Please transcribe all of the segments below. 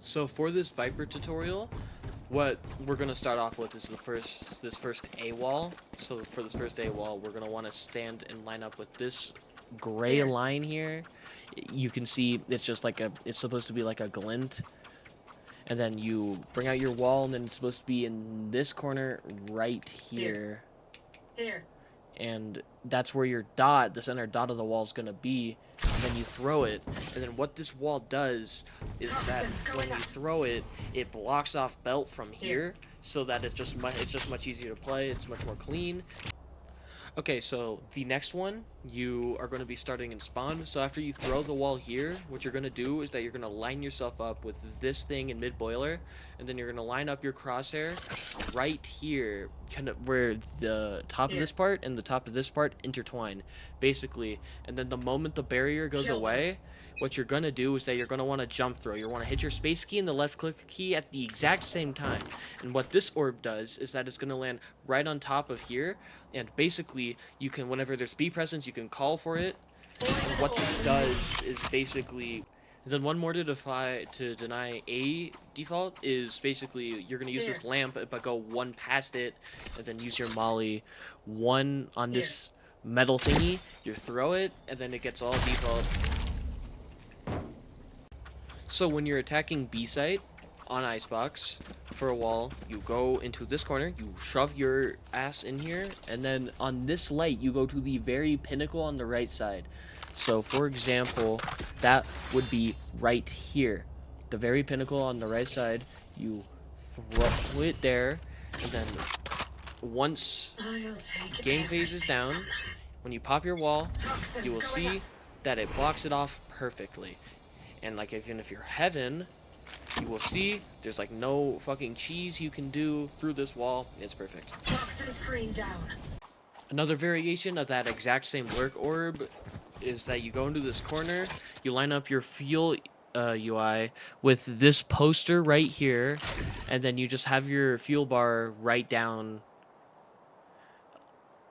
So for this Viper tutorial, what we're gonna start off with is this first A wall. So for this first A wall, we're gonna want to stand and line up with this gray Here. line here. You can see it's just like it's supposed to be like a glint, and then you bring out your wall, and then it's supposed to be in this corner right here. Here. And that's where your dot, the center dot of the wall, is gonna be. And then you throw it, and then what this wall does is that when you throw it, it blocks off belt from here, so that it's just much easier to play. It's much more clean. Okay, so the next one, you are going to be starting in spawn. So after you throw the wall here, what you're going to do is that you're going to line yourself up with this thing in mid boiler, and then you're going to line up your crosshair right here, kind of where the top of this part and the top of this part intertwine, basically. And then the moment the barrier goes away, what you're going to do is that you're going to want to jump throw. You want to hit your space key and the left click key at the exact same time. And what this orb does is that it's going to land right on top of here. And basically, you can, whenever there's B presence, you can call for it. And what this does is basically, then one more to deny A default is basically you're going to use this lamp, but go one past it, and then use your molly one on this metal thingy. You throw it, and then it gets all default. So when you're attacking B site on Icebox for a wall, you go into this corner, you shove your ass in here, and then on this light, you go to the very pinnacle on the right side. So for example, that would be right here. The very pinnacle on the right side, you throw it there, and then once game phase is down, when you pop your wall, you will see that it blocks it off perfectly. And like even if you're Heaven, you will see there's like no fucking cheese you can do through this wall. It's perfect. Another variation of that exact same lurk orb is that you go into this corner, you line up your fuel UI with this poster right here, and then you just have your fuel bar right down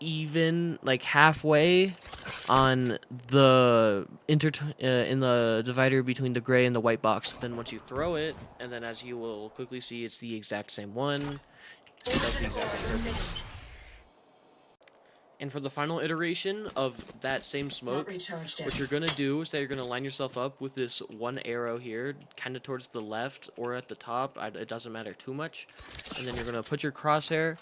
even like halfway on the in the divider between the gray and the white box. Then once you throw it, and then as you will quickly see, it's the exact same one. It does the exact same purpose. And for the final iteration of that same smoke, what you're gonna do is that you're gonna line yourself up with this one arrow here, kind of towards the left or at the top. It doesn't matter too much. And then you're gonna put your crosshair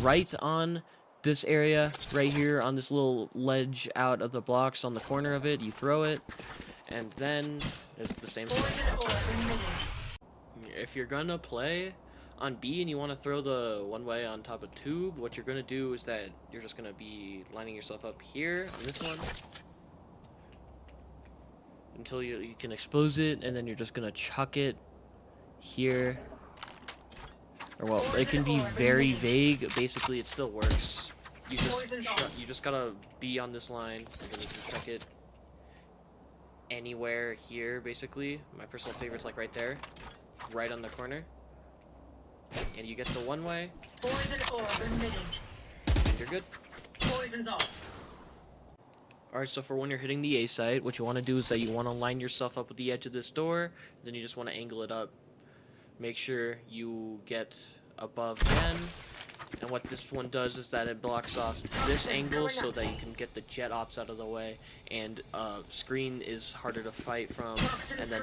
right on this area right here on this little ledge out of the blocks on the corner of it. You throw it, and then it's the same thing. If you're gonna play on B and you want to throw the one way on top of tube, what you're gonna do is that you're just gonna be lining yourself up here on this one until you can expose it, and then you're just gonna chuck it here. Or well, it can be very vague. Basically, it still works. You just gotta be on this line, and then you can chuck it anywhere here. Basically, my personal favorite's like right there, right on the corner, and you get the one way. And you're good. Poison's off. Alright, so for when you're hitting the A site, what you want to do is that you want to line yourself up with the edge of this door, then you just want to angle it up. Make sure you get above Gen, and what this one does is that it blocks off this angle so that you can get the jet ops out of the way, and screen is harder to fight from, and then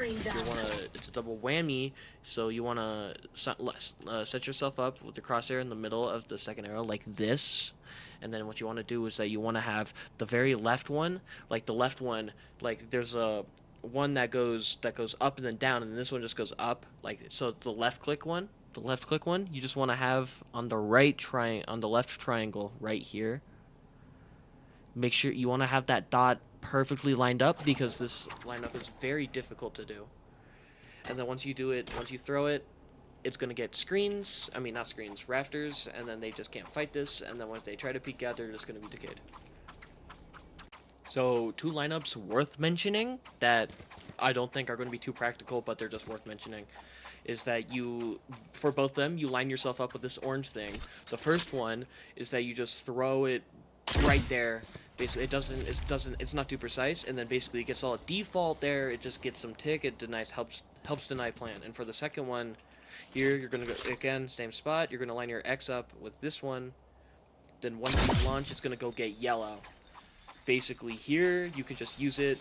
it's a double whammy, so you want to set yourself up with the crosshair in the middle of the second arrow like this. And then what you want to do is that you want to have the very left one, like the left one, like there's a one that goes up and then down, and then this one just goes up, like so. It's the left click one. The left click one you just want to have on the left triangle right here. Make sure you want to have that dot perfectly lined up, because this lineup is very difficult to do. And then once you do it, once you throw it, it's gonna get screens. I mean, not screens, rafters, and then they just can't fight this. And then once they try to peek out, they're just gonna be decayed. So, two lineups worth mentioning that I don't think are going to be too practical, but they're just worth mentioning, is that for both of them, you line yourself up with this orange thing. The first one is that you just throw it right there, Basically, it's not too precise, and then basically it gets all a default there. It just gets some tick. It denies helps deny plan. And for the second one, here you're gonna go again same spot. You're gonna line your X up with this one. Then once you launch, it's gonna go get yellow. Basically, here you can just use it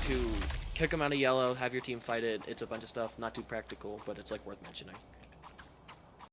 to kick them out of yellow, have your team fight it. It's a bunch of stuff, not too practical, but it's like worth mentioning.